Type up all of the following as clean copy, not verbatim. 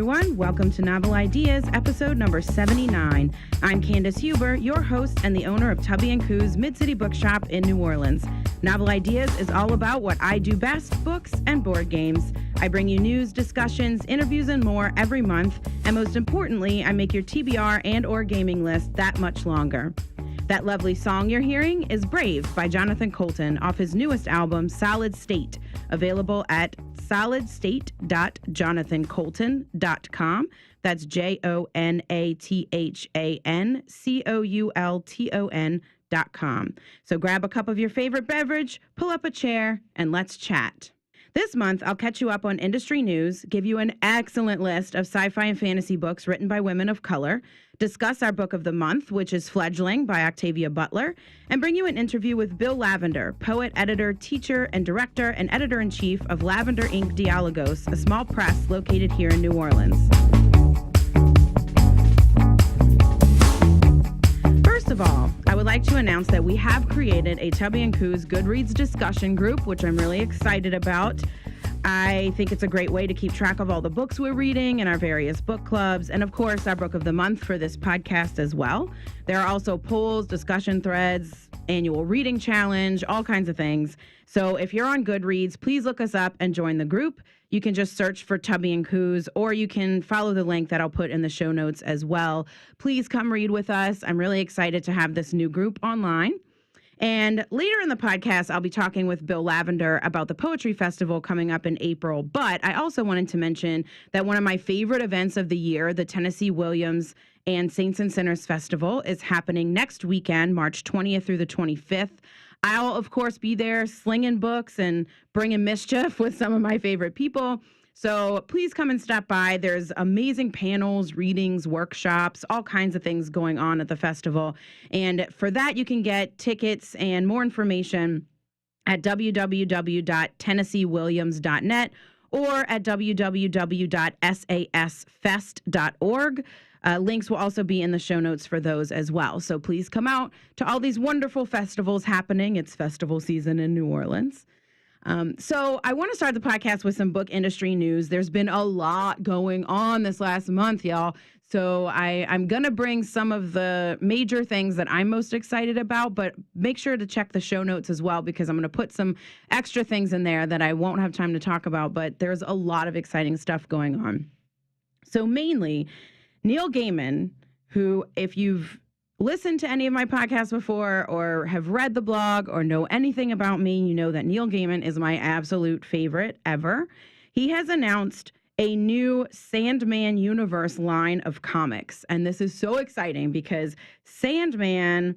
everyone. Welcome to Novel Ideas, episode number 79. I'm Candice Huber, your host and the owner of Tubby & Coos Mid-City Bookshop in New Orleans. Novel Ideas is all about what I do best, books and board games. I bring you news, discussions, interviews, and more every month. And most importantly, I make your TBR and or gaming list that much longer. That lovely song you're hearing is Brave by Jonathan Coulton off his newest album, Solid State, available at solidstate.jonathancoulton.com. That's JONATHANCOULTON.com. So grab a cup of your favorite beverage, pull up a chair, and let's chat. This month, I'll catch you up on industry news, give you an excellent list of sci-fi and fantasy books written by women of color, discuss our book of the month, which is Fledgling by Octavia Butler, and bring you an interview with Bill Lavender, poet, editor, teacher, and director, and editor-in-chief of Lavender Inc. Dialogos, a small press located here in New Orleans. First of all, I would like to announce that we have created a Tubby & Coos Goodreads discussion group, which I'm really excited about. I think it's a great way to keep track of all the books we're reading in our various book clubs, and of course, our book of the month for this podcast as well. There are also polls, discussion threads, annual reading challenge, all kinds of things. So if you're on Goodreads, please look us up and join the group. You can just search for Tubby & Coos, or you can follow the link that I'll put in the show notes as well. Please come read with us. I'm really excited to have this new group online. And later in the podcast, I'll be talking with Bill Lavender about the Poetry Festival coming up in April. But I also wanted to mention that one of my favorite events of the year, the Tennessee Williams and Saints and Sinners Festival, is happening next weekend, March 20th through the 25th. I'll, of course, be there slinging books and bringing mischief with some of my favorite people. So please come and stop by. There's amazing panels, readings, workshops, all kinds of things going on at the festival. And for that, you can get tickets and more information at www.tennesseewilliams.net or at www.sasfest.org. Links will also be in the show notes for those as well. So please come out to all these wonderful festivals happening. It's festival season in New Orleans. So I want to start the podcast with some book industry news. There's been a lot going on this last month, y'all. So I'm going to bring some of the major things that I'm most excited about, but make sure to check the show notes as well, because I'm going to put some extra things in there that I won't have time to talk about, but there's a lot of exciting stuff going on. So mainly, Neil Gaiman, who, if you've listened to any of my podcasts before or have read the blog or know anything about me, you know that Neil Gaiman is my absolute favorite ever. He has announced a new Sandman universe line of comics. And this is so exciting because Sandman,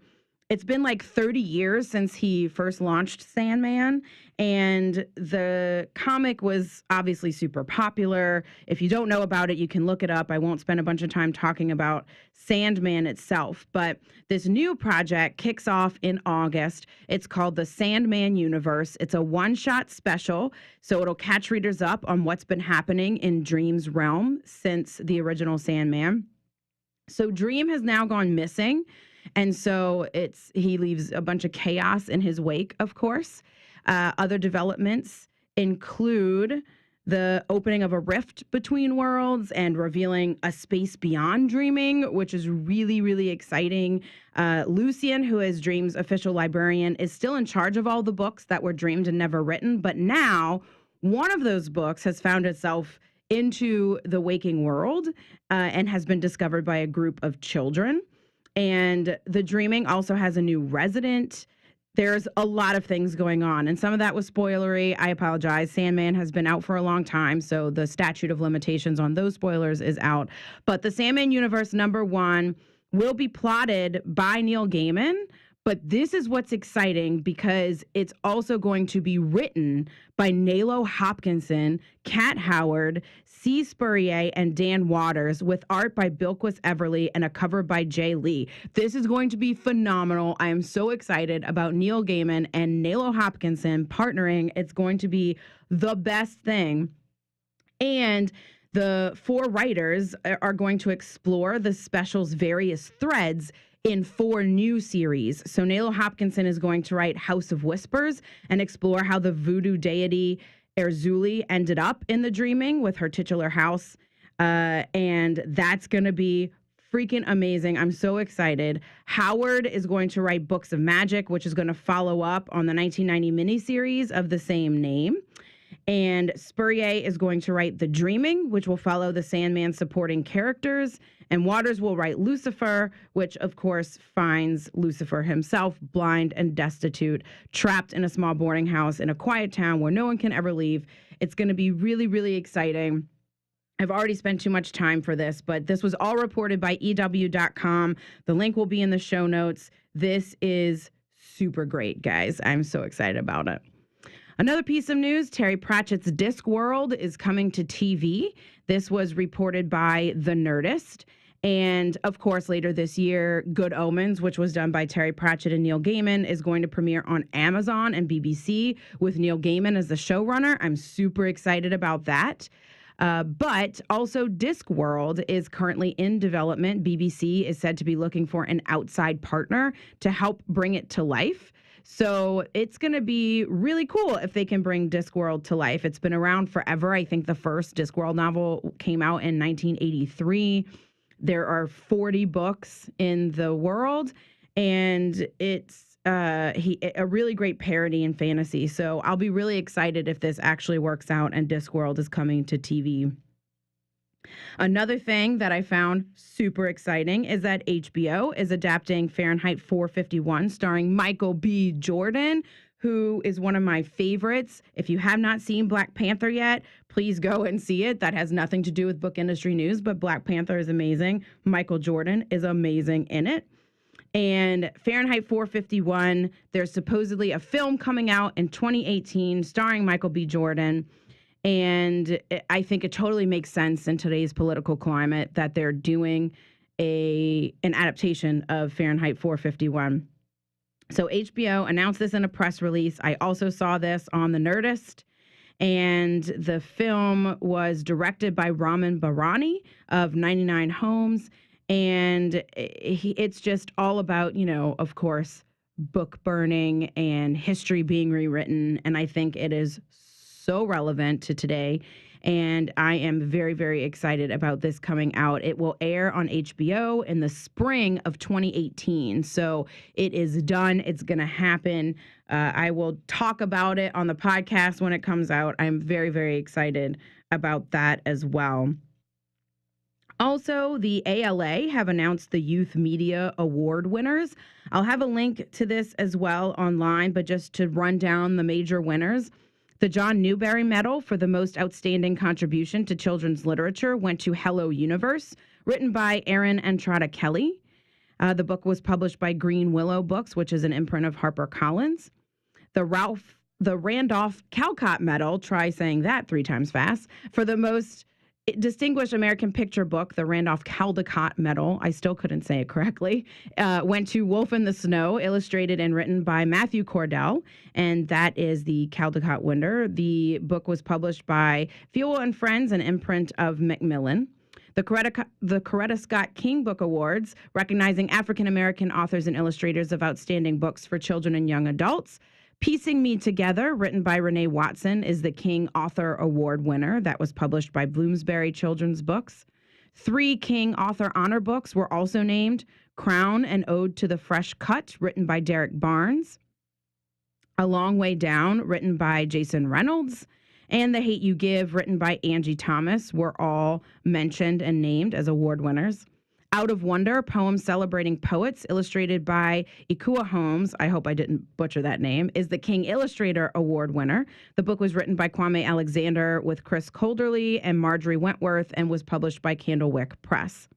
it's been like 30 years since he first launched Sandman, and the comic was obviously super popular. If you don't know about it, you can look it up. I won't spend a bunch of time talking about Sandman itself, but this new project kicks off in August. It's called the Sandman Universe. It's a one-shot special, so it'll catch readers up on what's been happening in Dream's realm since the original Sandman. So Dream has now gone missing, and so he leaves a bunch of chaos in his wake, of course. Other developments include the opening of a rift between worlds and revealing a space beyond dreaming, which is really, really exciting. Lucian, who is Dream's official librarian, is still in charge of all the books that were dreamed and never written. But now one of those books has found itself into the waking world and has been discovered by a group of children. And the dreaming also has a new resident. There's a lot of things going on, and some of that was spoilery. I apologize. Sandman has been out for a long time, so the statute of limitations on those spoilers is out. But the Sandman Universe #1 will be plotted by Neil Gaiman, but this is what's exciting because it's also going to be written by Nalo Hopkinson, Kat Howard, C. Spurrier, and Dan Waters, with art by Bilquis Everly and a cover by Jay Lee. This is going to be phenomenal. I am so excited about Neil Gaiman and Nalo Hopkinson partnering. It's going to be the best thing. And the 4 writers are going to explore the special's various threads in 4 new series. So Nalo Hopkinson is going to write House of Whispers and explore how the voodoo deity Erzuli ended up in the dreaming with her titular house. And that's going to be freaking amazing. I'm so excited. Howard is going to write Books of Magic, which is going to follow up on the 1990 miniseries of the same name. And Spurrier is going to write The Dreaming, which will follow the Sandman supporting characters. And Waters will write Lucifer, which, of course, finds Lucifer himself blind and destitute, trapped in a small boarding house in a quiet town where no one can ever leave. It's going to be really, really exciting. I've already spent too much time for this, but this was all reported by EW.com. The link will be in the show notes. This is super great, guys. I'm so excited about it. Another piece of news, Terry Pratchett's Discworld is coming to TV. This was reported by The Nerdist. And of course, later this year, Good Omens, which was done by Terry Pratchett and Neil Gaiman, is going to premiere on Amazon and BBC with Neil Gaiman as the showrunner. I'm super excited about that. But also Discworld is currently in development. BBC is said to be looking for an outside partner to help bring it to life. So it's going to be really cool if they can bring Discworld to life. It's been around forever. I think the first Discworld novel came out in 1983. There are 40 books in the world, and it's a really great parody in fantasy. So I'll be really excited if this actually works out and Discworld is coming to TV. Another thing that I found super exciting is that HBO is adapting Fahrenheit 451 starring Michael B. Jordan, who is one of my favorites. If you have not seen Black Panther yet, please go and see it. That has nothing to do with book industry news, but Black Panther is amazing. Michael Jordan is amazing in it. And Fahrenheit 451, there's supposedly a film coming out in 2018 starring Michael B. Jordan. And I think it totally makes sense in today's political climate that they're doing an adaptation of Fahrenheit 451. So HBO announced this in a press release. I also saw this on The Nerdist. And the film was directed by Ramin Bahrani of 99 Homes. And it's just all about, of course, book burning and history being rewritten. And I think it is so relevant to today. And I am very, very excited about this coming out. It will air on HBO in the spring of 2018. So it is done. It's going to happen. I will talk about it on the podcast when it comes out. I'm very, very excited about that as well. Also, the ALA have announced the Youth Media Award winners. I'll have a link to this as well online, but just to run down the major winners. The John Newbery Medal for the most outstanding contribution to children's literature went to Hello Universe, written by Erin Entrada Kelly. The book was published by Green Willow Books, which is an imprint of HarperCollins. The Randolph Caldecott Medal, try saying that 3 times fast, for the most distinguished American picture book, the Randolph Caldecott Medal, I still couldn't say it correctly, went to Wolf in the Snow, illustrated and written by Matthew Cordell, and that is the Caldecott winner. The book was published by Fuel and Friends, an imprint of Macmillan. The Coretta Scott King Book Awards, recognizing African-American authors and illustrators of outstanding books for children and young adults. Piecing Me Together, written by Renee Watson, is the King Author Award winner. That was published by Bloomsbury Children's Books. 3 King Author Honor books were also named: Crown, an Ode to the Fresh Cut, written by Derek Barnes. A Long Way Down, written by Jason Reynolds. And The Hate You Give, written by Angie Thomas, were all mentioned and named as award winners. Out of Wonder, poems celebrating poets, illustrated by Ikua Holmes, I hope I didn't butcher that name, is the King Illustrator Award winner. The book was written by Kwame Alexander with Chris Colderly and Marjorie Wentworth and was published by Candlewick Press.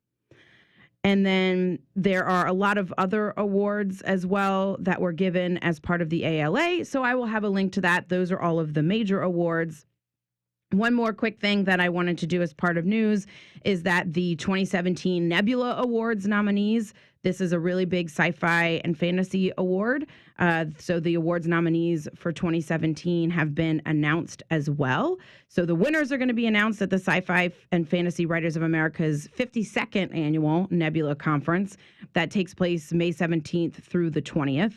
And then there are a lot of other awards as well that were given as part of the ALA, so I will have a link to that. Those are all of the major awards. One more quick thing that I wanted to do as part of news is that the 2017 Nebula Awards nominees, this is a really big sci-fi and fantasy award. So the awards nominees for 2017 have been announced as well. So the winners are going to be announced at the Sci-Fi and Fantasy Writers of America's 52nd annual Nebula Conference that takes place May 17th through the 20th.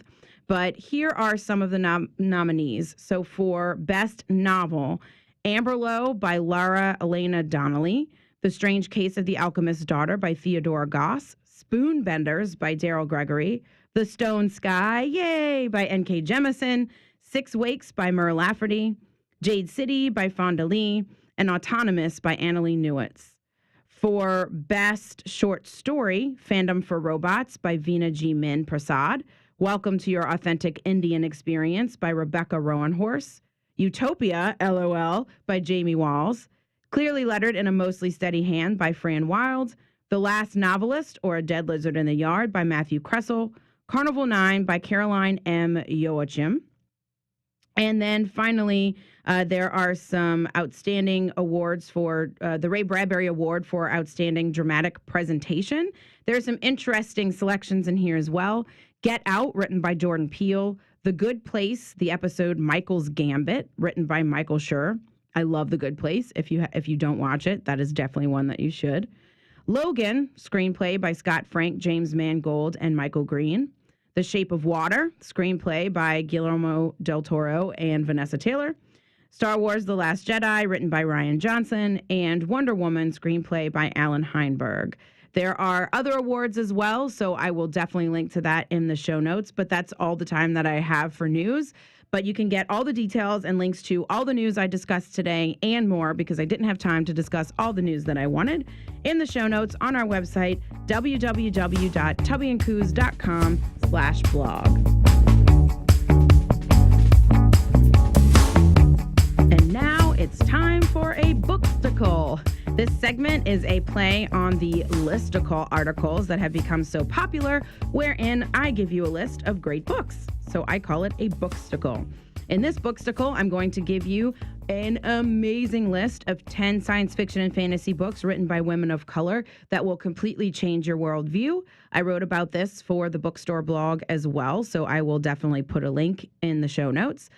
But here are some of the nominees. So for Best Novel, Amberlow by Lara Elena Donnelly. The Strange Case of the Alchemist's Daughter by Theodora Goss, Spoonbenders by Daryl Gregory, The Stone Sky, yay, by N.K. Jemisin, Six Wakes by Mur Lafferty, Jade City by Fonda Lee, and Autonomous by Annalee Newitz. For Best Short Story, Fandom for Robots by Veena G. Min Prasad, Welcome to Your Authentic Indian Experience by Rebecca Roanhorse, Utopia, LOL, by Jamie Walls, Clearly Lettered in a Mostly Steady Hand by Fran Wild, The Last Novelist, or A Dead Lizard in the Yard by Matthew Kressel, Carnival 9 by Caroline M. Yoachim. And then finally, there are some outstanding awards for the Ray Bradbury Award for Outstanding Dramatic Presentation. There are some interesting selections in here as well. Get Out, written by Jordan Peele. The Good Place, the episode Michael's Gambit, written by Michael Schur. I love The Good Place. If you don't watch it, that is definitely one that you should. Logan, screenplay by Scott Frank, James Mangold, and Michael Green. The Shape of Water, screenplay by Guillermo del Toro and Vanessa Taylor. Star Wars The Last Jedi, written by Rian Johnson. And Wonder Woman, screenplay by Alan Heinberg. There are other awards as well, so I will definitely link to that in the show notes, but that's all the time that I have for news. But you can get all the details and links to all the news I discussed today and more, because I didn't have time to discuss all the news that I wanted, in the show notes on our website, www.tubbyandcoos.com/blog. And now it's time for a Booksticle. This segment is a play on the listicle articles that have become so popular, wherein I give you a list of great books. So I call it a Booksticle. In this Booksticle, I'm going to give you an amazing list of 10 science fiction and fantasy books written by women of color that will completely change your worldview. I wrote about this for the Bookstore blog as well, so I will definitely put a link in the show notes.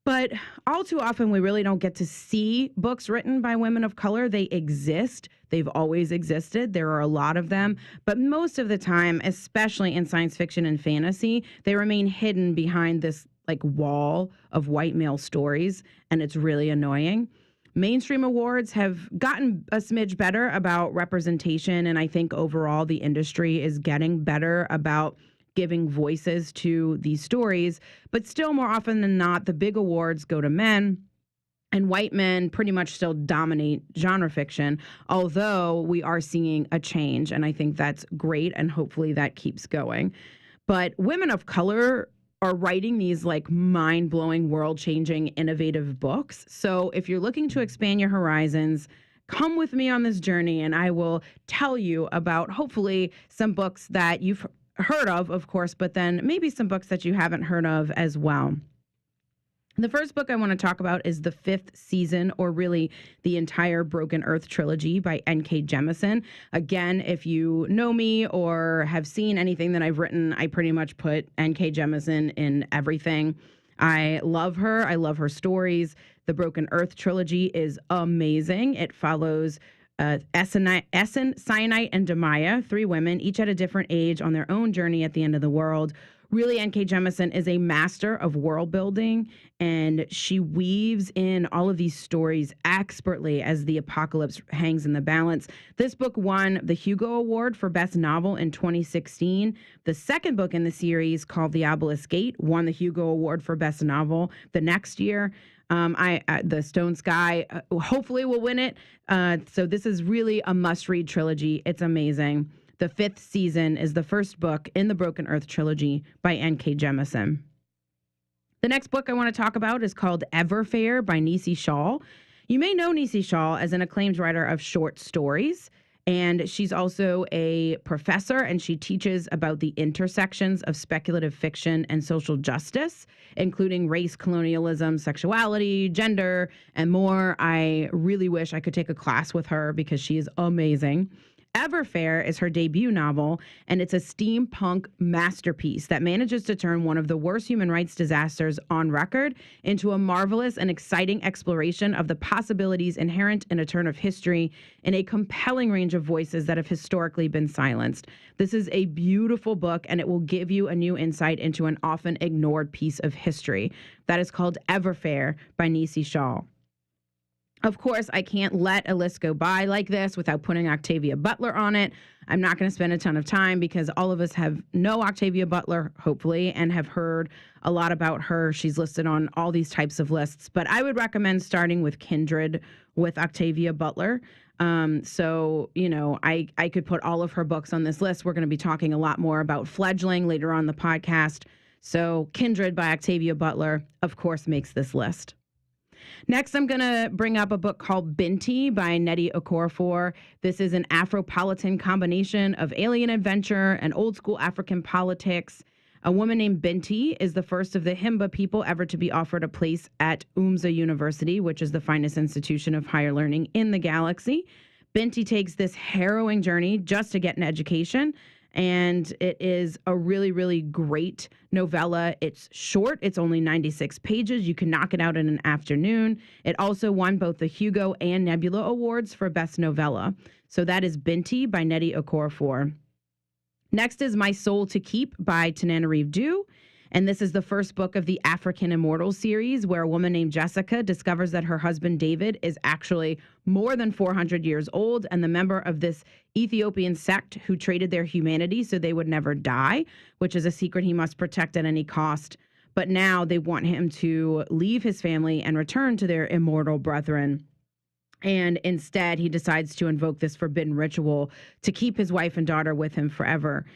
But all too often, we really don't get to see books written by women of color. They exist. They've always existed. There are a lot of them. But most of the time, especially in science fiction and fantasy, they remain hidden behind this wall of white male stories, and it's really annoying. Mainstream awards have gotten a smidge better about representation, and I think overall the industry is getting better about giving voices to these stories, but still more often than not, the big awards go to men, and white men pretty much still dominate genre fiction, although we are seeing a change, and I think that's great, and hopefully that keeps going. But women of color are writing these mind-blowing, world-changing, innovative books. So if you're looking to expand your horizons, come with me on this journey, and I will tell you about hopefully some books that you've heard of course, but then maybe some books that you haven't heard of as well. The first book I want to talk about is the 5th season, or really the entire Broken Earth trilogy by N.K. Jemisin. Again, if you know me or have seen anything that I've written, I pretty much put N.K. Jemisin in everything. I love her. I love her stories. The Broken Earth trilogy is amazing. It follows Essen, Cyanite, and Demaya, 3 women, each at a different age on their own journey at the end of the world. Really, N.K. Jemisin is a master of world building, and she weaves in all of these stories expertly as the apocalypse hangs in the balance. This book won the Hugo Award for Best Novel in 2016. The second book in the series, called The Obelisk Gate, won the Hugo Award for Best Novel the next year. The Stone Sky hopefully will win it. So this is really a must-read trilogy. It's amazing. The 5th season is the first book in the Broken Earth trilogy by N.K. Jemisin. The next book I want to talk about is called Everfair by Nisi Shawl. You may know Nisi Shawl as an acclaimed writer of short stories, and she's also a professor, and she teaches about the intersections of speculative fiction and social justice, including race, colonialism, sexuality, gender, and more. I really wish I could take a class with her because she is amazing. Everfair is her debut novel, and it's a steampunk masterpiece that manages to turn one of the worst human rights disasters on record into a marvelous and exciting exploration of the possibilities inherent in a turn of history in a compelling range of voices that have historically been silenced. This is a beautiful book, and it will give you a new insight into an often ignored piece of history. That is called Everfair by Nisi Shawl. Of course, I can't let a list go by like this without putting Octavia Butler on it. I'm not going to spend a ton of time because all of us know Octavia Butler, hopefully, and have heard a lot about her. She's listed on all these types of lists, but I would recommend starting with Kindred with Octavia Butler. So, I could put all of her books on this list. We're going to be talking a lot more about Fledgling later on the podcast. So Kindred by Octavia Butler, of course, makes this list. Next, I'm going to bring up a book called Bitten by Nnedi Okorafor. This is an Afropolitan combination of alien adventure and old school African politics. A woman named Binti is the first of the Himba people ever to be offered a place at UMSA University, which is the finest institution of higher learning in the galaxy. Binti takes this harrowing journey just to get an education. And it is a really, really great novella. It's short. It's only 96 pages. You can knock it out in an afternoon. It also won both the Hugo and Nebula Awards for Best Novella. So that is Binti by Nnedi Okorafor. Next is My Soul to Keep by Tananarive Due. And this is the first book of the African Immortals series, where a woman named Jessica discovers that her husband David is actually more than 400 years old and the member of this Ethiopian sect who traded their humanity so they would never die, which is a secret he must protect at any cost. But now they want him to leave his family and return to their immortal brethren. And instead, he decides to invoke this forbidden ritual to keep his wife and daughter with him forever.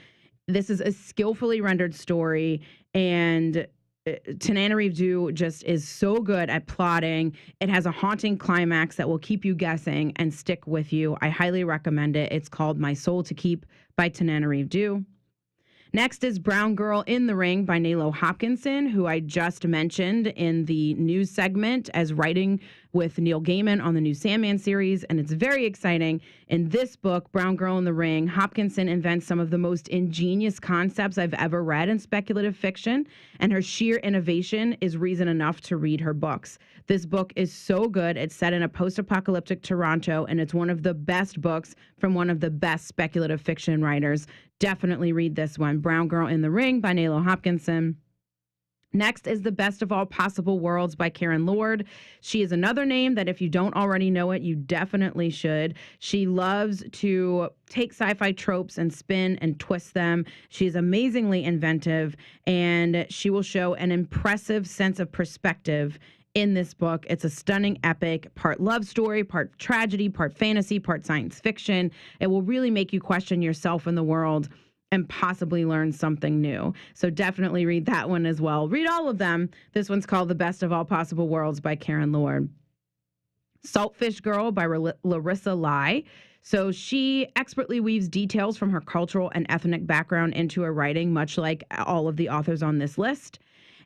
This is a skillfully rendered story, and Tananarive Due just is so good at plotting. It has a haunting climax that will keep you guessing and stick with you. I highly recommend it. It's called My Soul to Keep by Tananarive Due. Next is Brown Girl in the Ring by Nalo Hopkinson, who I just mentioned in the news segment as writing with Neil Gaiman on the new Sandman series, and it's very exciting. In this book, Brown Girl in the Ring, Hopkinson invents some of the most ingenious concepts I've ever read in speculative fiction, and her sheer innovation is reason enough to read her books. This book is so good. It's set in a post-apocalyptic Toronto, and it's one of the best books from one of the best speculative fiction writers. Definitely read this one, Brown Girl in the Ring by Nalo Hopkinson. Next is The Best of All Possible Worlds by Karen Lord. She is another name that if you don't already know it, you definitely should. She loves to take sci-fi tropes and spin and twist them. She's amazingly inventive, and she will show an impressive sense of perspective in this book. It's a stunning epic, part love story, part tragedy, part fantasy, part science fiction. It will really make you question yourself and the world and possibly learn something new. So definitely read that one as well. Read all of them. This one's called The Best of All Possible Worlds by Karen Lord. Saltfish Girl by Larissa Lai. So she expertly weaves details from her cultural and ethnic background into her writing, much like all of the authors on this list.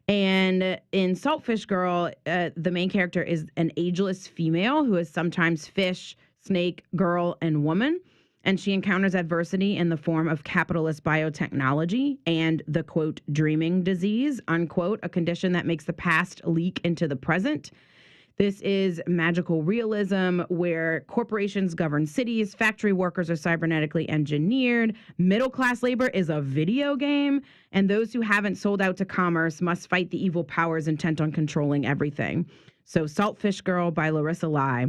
And in Saltfish Girl, the main character is an ageless female who is sometimes fish, snake, girl, and woman. And she encounters adversity in the form of capitalist biotechnology and the, quote, dreaming disease, unquote, a condition that makes the past leak into the present. This is magical realism where corporations govern cities, factory workers are cybernetically engineered, middle-class labor is a video game, and those who haven't sold out to commerce must fight the evil powers intent on controlling everything. So Saltfish Girl by Larissa Lai.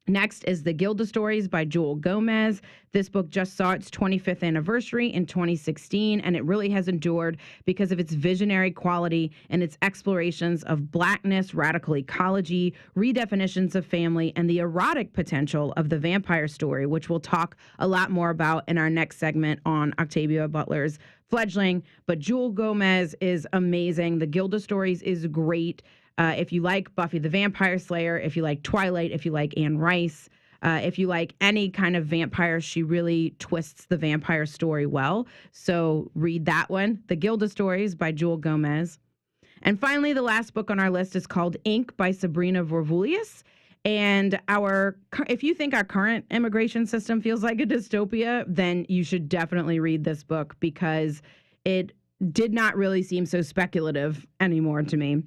Next is The Gilda Stories by Jewel Gomez. This book just saw its 25th anniversary in 2016, and it really has endured because of its visionary quality and its explorations of Blackness, radical ecology, redefinitions of family, and the erotic potential of the vampire story, which we'll talk a lot more about in our next segment on Octavia Butler's Fledgling. But Jewel Gomez is amazing. The Gilda Stories is great. If you like Buffy the Vampire Slayer, if you like Twilight, if you like Anne Rice, if you like any kind of vampire, she really twists the vampire story well. So read that one, The Gilda Stories by Jewel Gomez. And finally, the last book on our list is called Ink by Sabrina Vorvulius. And if you think our current immigration system feels like a dystopia, then you should definitely read this book because it did not really seem so speculative anymore to me.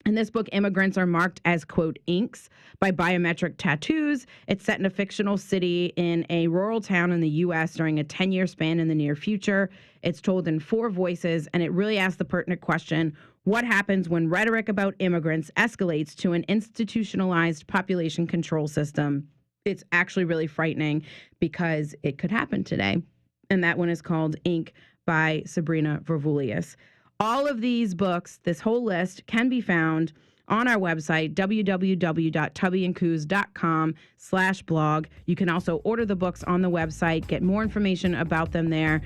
In this book, immigrants are marked as, quote, inks by biometric tattoos. It's set in a fictional city in a rural town in the U.S. during a 10-year span in the near future. It's told in 4 voices, and it really asks the pertinent question, what happens when rhetoric about immigrants escalates to an institutionalized population control system. It's actually really frightening because it could happen today. And that one is called Ink by Sabrina Vervulius. All of these books, this whole list, can be found on our website, www.tubbyandcoos.com/blog. You can also order the books on the website, get more information about them there.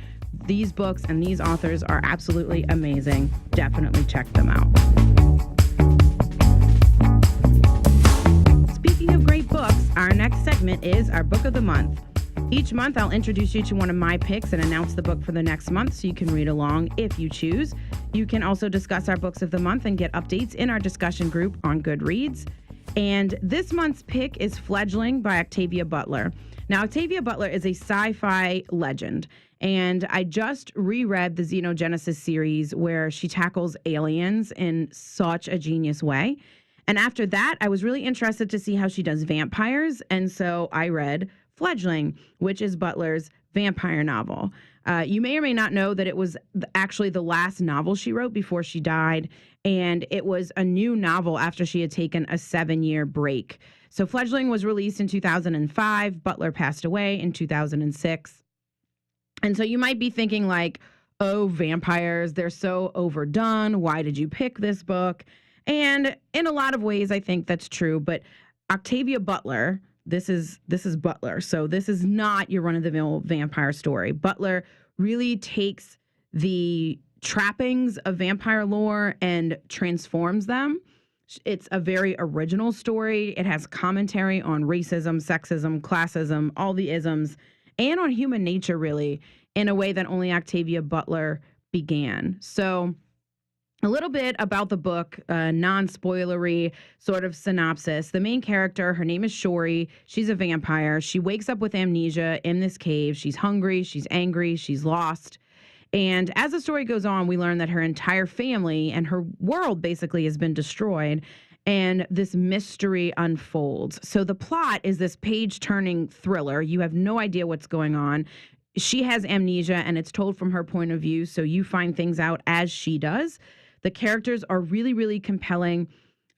These books and these authors are absolutely amazing. Definitely check them out. Speaking of great books, our next segment is our Book of the Month. Each month, I'll introduce you to one of my picks and announce the book for the next month so you can read along if you choose. You can also discuss our books of the month and get updates in our discussion group on Goodreads. And this month's pick is Fledgling by Octavia Butler. Now, Octavia Butler is a sci-fi legend, and I just reread the Xenogenesis series where she tackles aliens in such a genius way. And after that, I was really interested to see how she does vampires, and so I read Fledgling, which is Butler's vampire novel. You may or may not know that it was actually the last novel she wrote before she died, and it was a new novel after she had taken a 7-year break. So Fledgling was released in 2005. Butler passed away in 2006. And so you might be thinking like, oh, vampires, they're so overdone. Why did you pick this book? And in a lot of ways, I think that's true. But Octavia Butler, this is Butler. So this is not your run-of-the-mill vampire story. Butler really takes the trappings of vampire lore and transforms them. It's a very original story. It has commentary on racism, sexism, classism, all the isms, and on human nature, really, in a way that only Octavia Butler began. So a little bit about the book, non-spoilery sort of synopsis. The main character, her name is Shori. She's a vampire. She wakes up with amnesia in this cave. She's hungry. She's angry. She's lost. And as the story goes on, we learn that her entire family and her world basically has been destroyed. And this mystery unfolds. So the plot is this page-turning thriller. You have no idea what's going on. She has amnesia, and it's told from her point of view, so you find things out as she does. The characters are really, really compelling.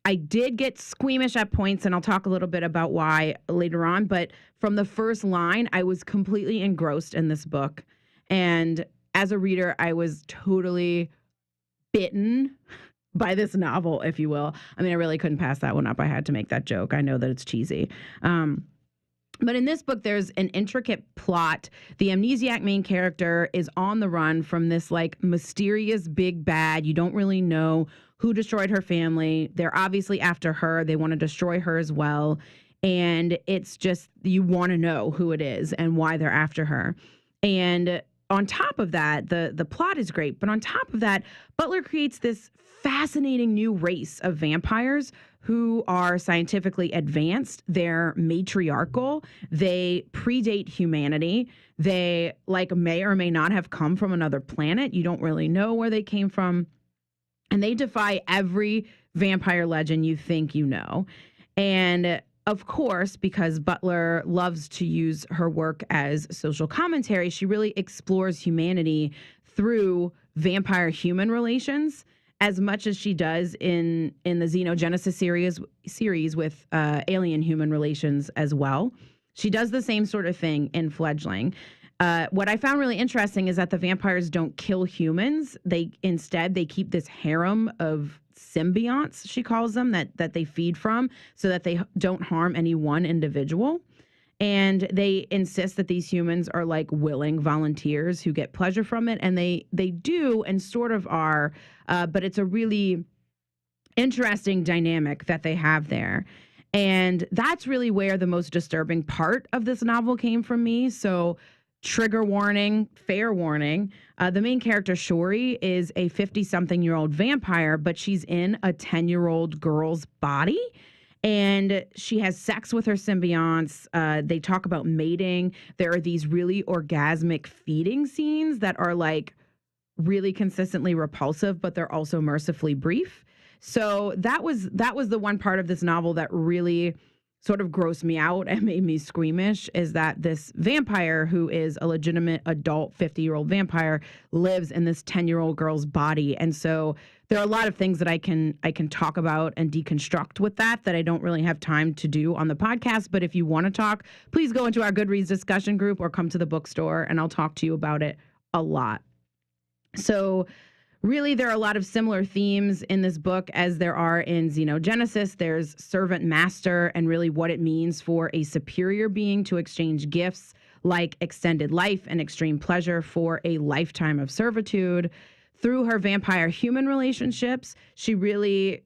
I did get squeamish at points, and I'll talk a little bit about why later on, but from the first line, I was completely engrossed in this book. And as a reader, I was totally bitten by this novel, if you will. I mean, I really couldn't pass that one up. I had to make that joke. I know that it's cheesy. But in this book, there's an intricate plot. The amnesiac main character is on the run from this like mysterious big bad. You don't really know who destroyed her family. They're obviously after her. They want to destroy her as well. And it's just, you want to know who it is and why they're after her. And on top of that, the plot is great. But on top of that, Butler creates this fascinating new race of vampires who are scientifically advanced. They're matriarchal. They predate humanity. They may or may not have come from another planet. You don't really know where they came from. And they defy every vampire legend you think you know. And of course, because Butler loves to use her work as social commentary, she really explores humanity through vampire-human relations as much as she does in the Xenogenesis series with alien-human relations as well. She does the same sort of thing in Fledgling. What I found really interesting is that the vampires don't kill humans. Instead, they keep this harem of symbionts, she calls them, that they feed from so that they don't harm any one individual. And they insist that these humans are like willing volunteers who get pleasure from it. And they do and sort of are, but it's a really interesting dynamic that they have there. And that's really where the most disturbing part of this novel came from me. So trigger warning, fair warning. The main character, Shori, is a 50-something-year-old vampire, but she's in a 10-year-old girl's body. And she has sex with her symbionts. They talk about mating. There are these really orgasmic feeding scenes that are like really consistently repulsive, but they're also mercifully brief. So that was the one part of this novel that really sort of grossed me out and made me squeamish is that this vampire, who is a legitimate adult 50-year-old vampire, lives in this 10-year-old girl's body. And so there are a lot of things that I can talk about and deconstruct with that I don't really have time to do on the podcast. But if you want to talk, please go into our Goodreads discussion group or come to the bookstore and I'll talk to you about it a lot. So really, there are a lot of similar themes in this book as there are in Xenogenesis. There's servant master and really what it means for a superior being to exchange gifts like extended life and extreme pleasure for a lifetime of servitude. Through her vampire-human relationships, she really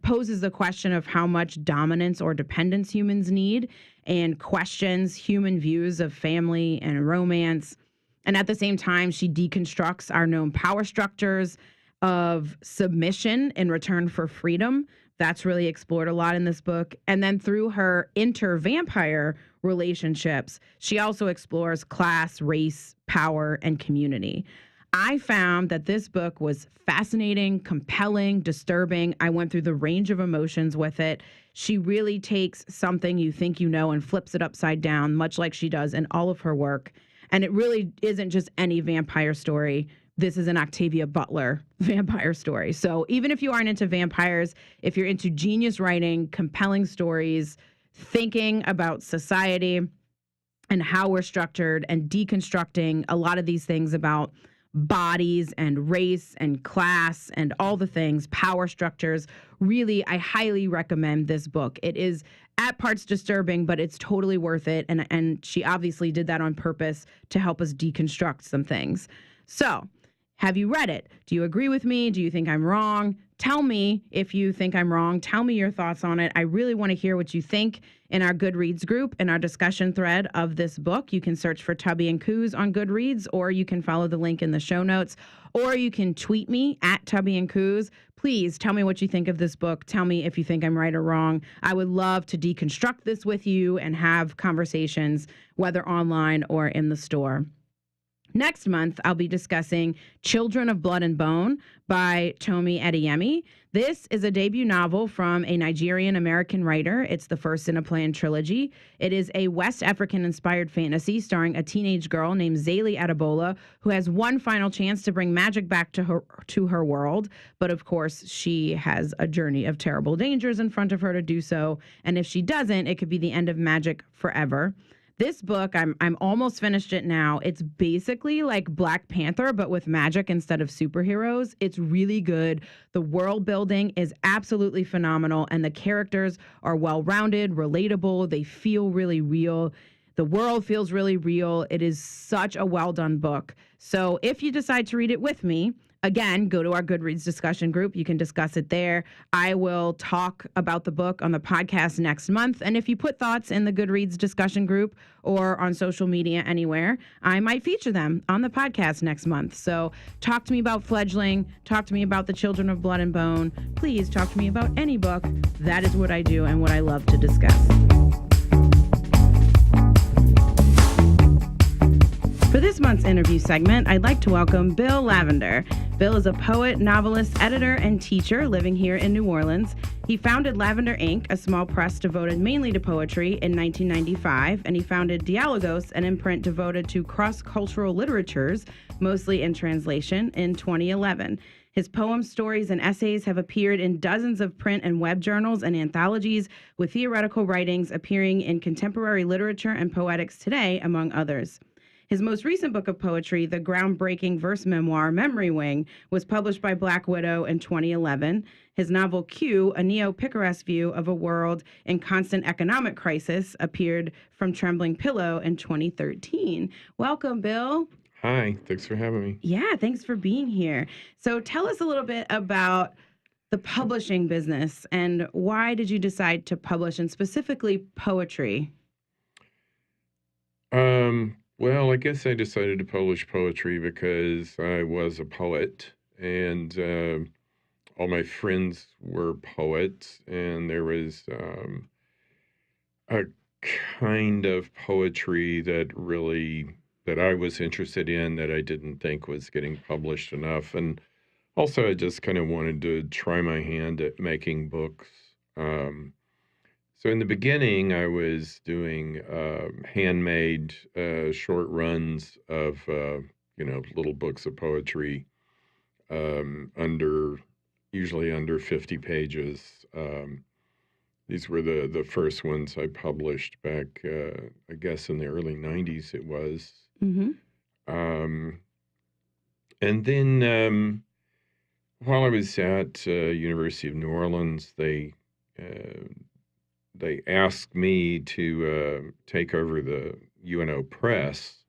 poses the question of how much dominance or dependence humans need and questions human views of family and romance. And at the same time, she deconstructs our known power structures of submission in return for freedom. That's really explored a lot in this book. And then through her inter-vampire relationships, she also explores class, race, power, and community. I found that this book was fascinating, compelling, disturbing. I went through the range of emotions with it. She really takes something you think you know and flips it upside down, much like she does in all of her work. And it really isn't just any vampire story. This is an Octavia Butler vampire story. So even if you aren't into vampires, if you're into genius writing, compelling stories, thinking about society and how we're structured and deconstructing a lot of these things about bodies and race and class and all the things, power structures, really, I highly recommend this book. It is at parts disturbing, but it's totally worth it. And she obviously did that on purpose to help us deconstruct some things. So, have you read it? Do you agree with me? Do you think I'm wrong? Tell me if you think I'm wrong. Tell me your thoughts on it. I really want to hear what you think in our Goodreads group, in our discussion thread of this book. You can search for Tubby and Coos on Goodreads, or you can follow the link in the show notes, or you can tweet me at Tubby and Coos. Please tell me what you think of this book. Tell me if you think I'm right or wrong. I would love to deconstruct this with you and have conversations, whether online or in the store. Next month, I'll be discussing Children of Blood and Bone by Tomi Adeyemi. This is a debut novel from a Nigerian-American writer. It's the first in a planned trilogy. It is a West African-inspired fantasy starring a teenage girl named Zaylee Adebola, who has one final chance to bring magic back to her world. But of course, she has a journey of terrible dangers in front of her to do so. And if she doesn't, it could be the end of magic forever. This book, I'm almost finished it now. It's basically like Black Panther, but with magic instead of superheroes. It's really good. The world building is absolutely phenomenal, and the characters are well-rounded, relatable. They feel really real. The world feels really real. It is such a well-done book. So if you decide to read it with me, again, go to our Goodreads discussion group. You can discuss it there. I will talk about the book on the podcast next month. And if you put thoughts in the Goodreads discussion group or on social media anywhere, I might feature them on the podcast next month. So talk to me about Fledgling. Talk to me about the Children of Blood and Bone. Please talk to me about any book. That is what I do and what I love to discuss. For this month's interview segment, I'd like to welcome Bill Lavender. Bill is a poet, novelist, editor, and teacher living here in New Orleans. He founded Lavender Inc., a small press devoted mainly to poetry, in 1995, and he founded Dialogos, an imprint devoted to cross-cultural literatures, mostly in translation, in 2011. His poems, stories, and essays have appeared in dozens of print and web journals and anthologies, with theoretical writings appearing in Contemporary Literature and Poetics Today, among others. His most recent book of poetry, the groundbreaking verse memoir Memory Wing, was published by Black Widow in 2011. His novel Q, a neo-picaresque view of a world in constant economic crisis, appeared from Trembling Pillow in 2013. Welcome, Bill. Hi, thanks for having me. Yeah, thanks for being here. So tell us a little bit about the publishing business and why did you decide to publish, and specifically poetry? Well, I guess I decided to publish poetry because I was a poet, and all my friends were poets, and there was a kind of poetry that I was interested in that I didn't think was getting published enough. And also I just kind of wanted to try my hand at making books. So in the beginning, I was doing handmade short runs of little books of poetry, usually under 50 pages. These were the first ones I published back, I guess, in the early 90s it was. Mm-hmm. And then while I was at University of New Orleans, they asked me to take over the UNO Press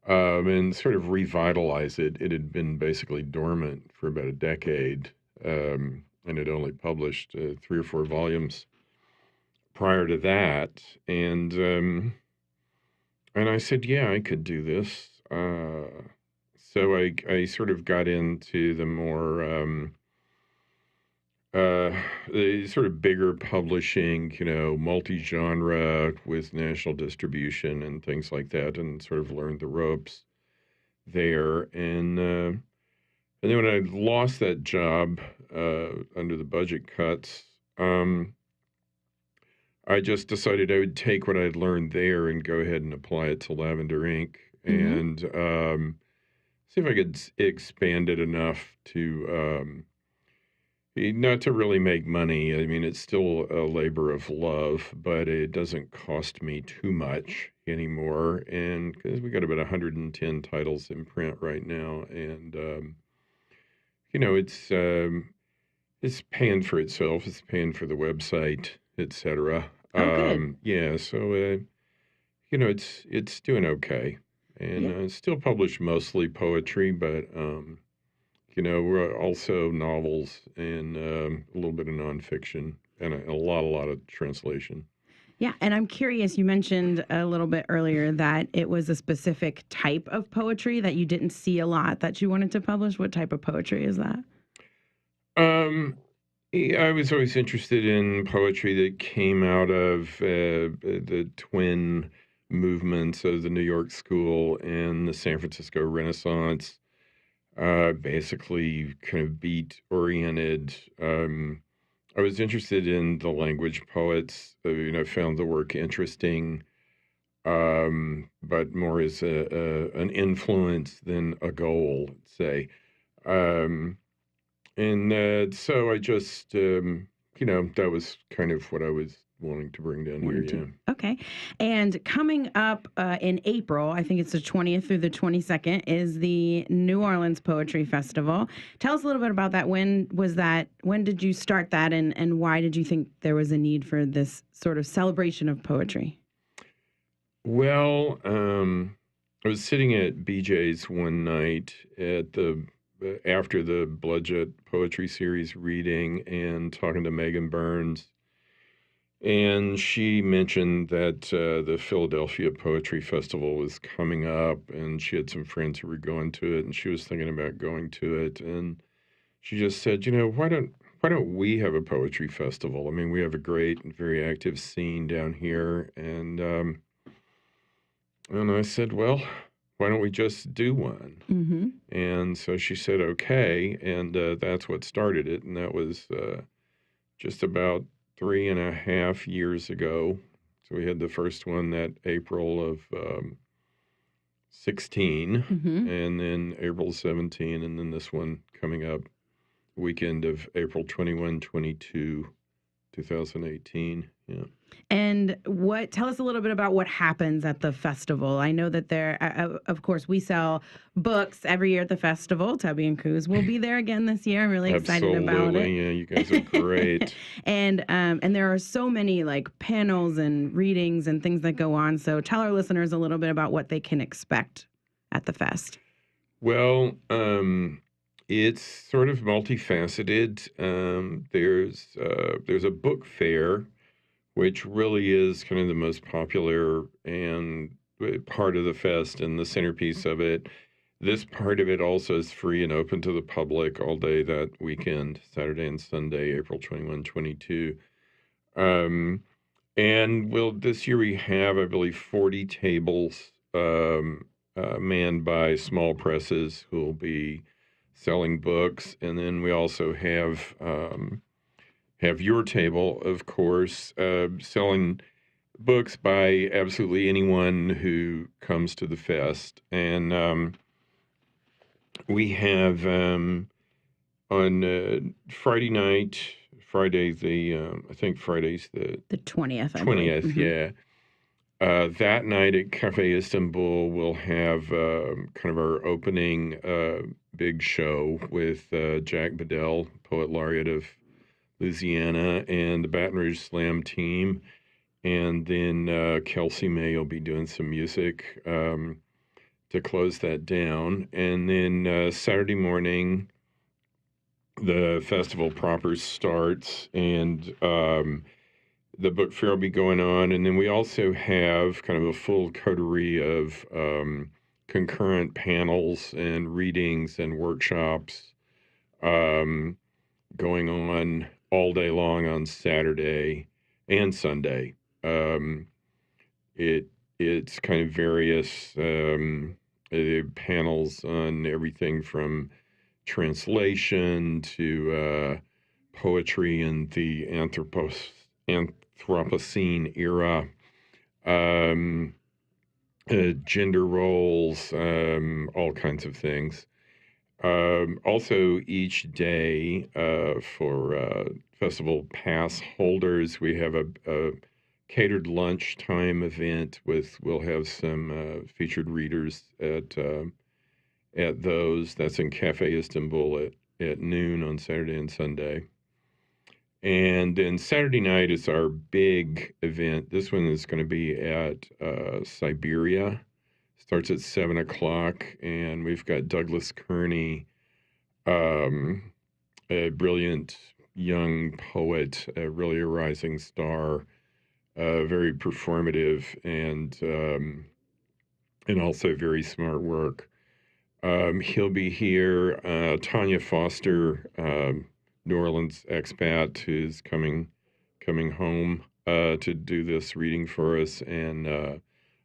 and sort of revitalize it. It had been basically dormant for about a decade and had only published 3 or 4 volumes prior to that. And I said, yeah, I could do this. So I sort of got into the more the sort of bigger publishing, multi-genre with national distribution and things like that, and sort of learned the ropes there. And then when I lost that job under the budget cuts, I just decided I would take what I'd learned there and go ahead and apply it to Lavender Inc. and see if I could expand it enough to not to really make money. I mean, it's still a labor of love, but it doesn't cost me too much anymore. And because we got about 110 titles in print right now, and it's paying for itself. It's paying for the website, etc. Oh, good. Yeah, so it's doing okay, and still publish mostly poetry, but we're also novels and a little bit of nonfiction and a lot of translation. Yeah, and I'm curious, you mentioned a little bit earlier that it was a specific type of poetry that you didn't see a lot that you wanted to publish. What type of poetry is that? I was always interested in poetry that came out of the twin movements of the New York School and the San Francisco Renaissance, basically kind of beat-oriented. I was interested in the language poets. I found the work interesting, but more as an influence than a goal, say. And so I just, that was kind of what I was wanting to bring down here. Yeah. Okay. And coming up in April, I think it's the 20th through the 22nd, is the New Orleans Poetry Festival. Tell us a little bit about that. When was that? When did you start that? And why did you think there was a need for this sort of celebration of poetry? Well, I was sitting at BJ's one night after the Bludget Poetry Series reading and talking to Megan Burns. And she mentioned that the Philadelphia Poetry Festival was coming up, and she had some friends who were going to it, and she was thinking about going to it. And she just said, why don't we have a poetry festival? I mean, we have a great and very active scene down here. And I said, well, why don't we just do one? Mm-hmm. And so she said, okay. And that's what started it. And that was just about 3.5 years ago. So we had the first one that April of 16, and then April 17, and then this one coming up weekend of April 21, 22, 2018. Yeah. And tell us a little bit about what happens at the festival. I know that there, of course, we sell books every year at the festival. Tubby and Coos will be there again this year. I'm really excited about it. Yeah, you guys are great. And there are so many like panels and readings and things that go on. So tell our listeners a little bit about what they can expect at the fest. Well, it's sort of multifaceted. There's a book fair, which really is kind of the most popular and part of the fest and the centerpiece of it. This part of it also is free and open to the public all day that weekend, Saturday and Sunday, April 21, 22. And this year we have, I believe, 40 tables manned by small presses who will be selling books. And then we also have have your table, of course, selling books by absolutely anyone who comes to the fest. And we have on Friday night, I think Friday's the 20th, I believe. 20th, yeah. That night at Cafe Istanbul, we'll have kind of our opening big show with Jack Bedell, Poet Laureate of Louisiana, and the Baton Rouge Slam team. And then Kelsey May will be doing some music to close that down. And then Saturday morning, the festival proper starts, and the book fair will be going on. And then we also have kind of a full coterie of concurrent panels and readings and workshops going on all day long on Saturday and Sunday. It's kind of various panels on everything from translation to poetry in the Anthropocene era, gender roles, all kinds of things. Also, each day for festival pass holders, we have a catered lunchtime event we'll have some featured readers at those. That's in Cafe Istanbul at noon on Saturday and Sunday. And then Saturday night is our big event. This one is going to be at Siberia. Starts at 7 o'clock, and we've got Douglas Kearney, a brilliant young poet, really a rising star, very performative, and also very smart work. He'll be here. Tanya Foster, New Orleans expat, who's coming home to do this reading for us, and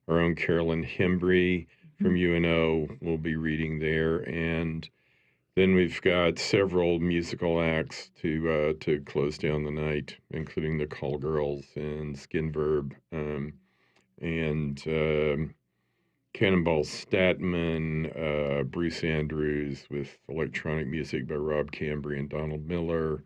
our own Carolyn Hembry from UNO will be reading there. And then we've got several musical acts to close down the night, including the Call Girls and Skin Verb, and Cannonball Statman, Bruce Andrews with electronic music by Rob Cambry and Donald Miller.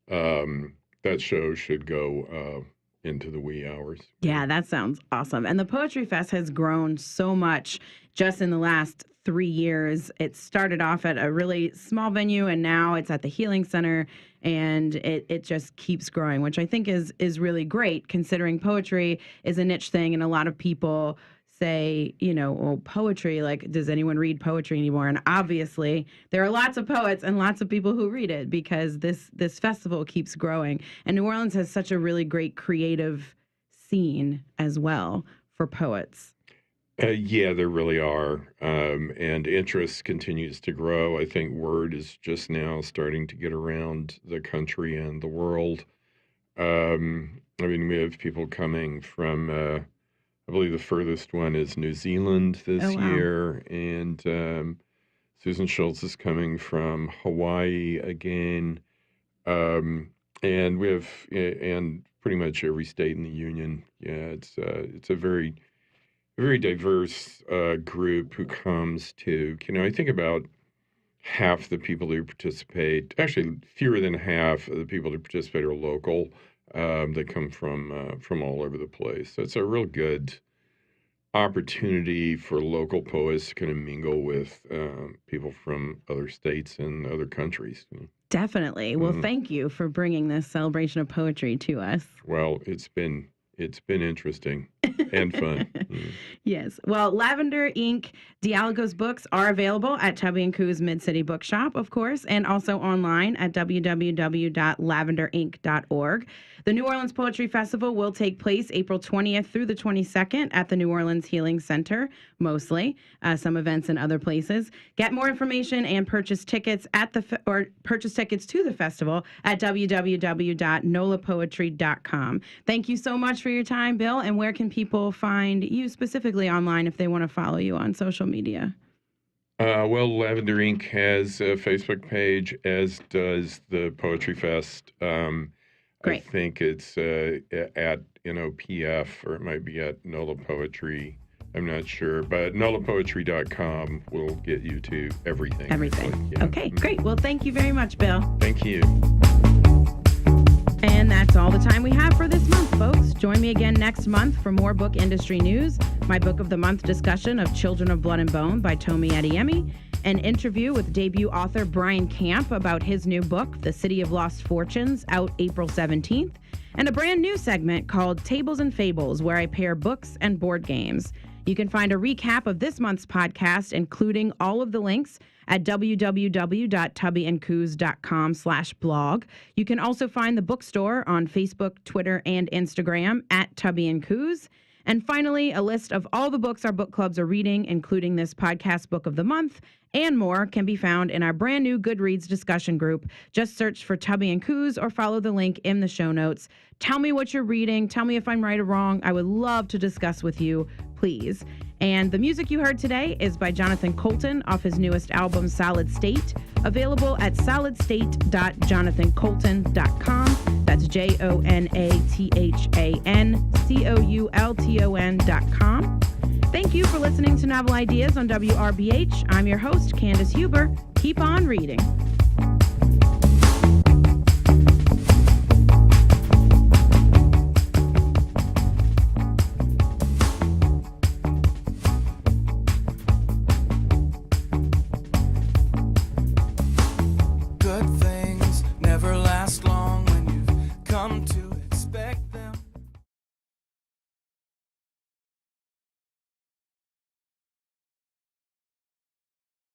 That show should go into the wee hours. Yeah, that sounds awesome. And the Poetry Fest has grown so much just in the last 3 years. It started off at a really small venue, and now it's at the Healing Center, and it just keeps growing, which I think is really great, considering poetry is a niche thing, and a lot of people say, well, poetry, like, does anyone read poetry anymore? And obviously there are lots of poets and lots of people who read it, because this festival keeps growing. And New Orleans has such a really great creative scene as well for poets. Yeah, there really are. And interest continues to grow. I think word is just now starting to get around the country and the world. I mean, we have people coming from, I believe the furthest one is New Zealand this year. And Susan Schultz is coming from Hawaii again. And we have, and pretty much every state in the union. Yeah, it's a very diverse group who comes to, I think about half the people who participate, actually fewer than half of the people who participate are local. They come from all over the place. So it's a real good opportunity for local poets to kind of mingle with people from other states and other countries. Definitely. Well, thank you for bringing this celebration of poetry to us. Well, it's been interesting and fun. Yes. Well, Lavender Inc. Dialogos books are available at Tubby & Coos Mid-City Bookshop, of course, and also online at www.lavenderinc.org. The New Orleans Poetry Festival will take place April 20th through the 22nd at the New Orleans Healing Center, mostly. Some events in other places. Get more information and purchase tickets purchase tickets to the festival at www.nolapoetry.com. Thank you so much for your time, Bill. And where can people find you specifically online if they want to follow you on social media? Well, Lavender Inc. has a Facebook page, as does the Poetry Fest. Great. I think it's at NOPF, or it might be at NOLA Poetry. I'm not sure, but nolapoetry.com will get you to everything. Everything. Yeah. Okay, great. Well, thank you very much, Bill. Thank you. And that's all the time we have for this month, folks. Join me again next month for more book industry news, my book of the month discussion of Children of Blood and Bone by Tomi Adeyemi, an interview with debut author Brian Camp about his new book, The City of Lost Fortunes, out April 17th, and a brand new segment called Tables and Fables, where I pair books and board games. You can find a recap of this month's podcast, including all of the links, at www.tubbyandcoos.com/blog. You can also find the bookstore on Facebook, Twitter, and Instagram at Tubby and Coos. And finally, a list of all the books our book clubs are reading, including this podcast book of the month and more, can be found in our brand new Goodreads discussion group. Just search for Tubby and Coos or follow the link in the show notes. Tell me what you're reading. Tell me if I'm right or wrong. I would love to discuss with you, please. And the music you heard today is by Jonathan Colton off his newest album, Solid State, available at solidstate.jonathancolton.com. That's JONATHANCOULTON.com. Thank you for listening to Novel Ideas on WRBH. I'm your host, Candice Huber. Keep on reading.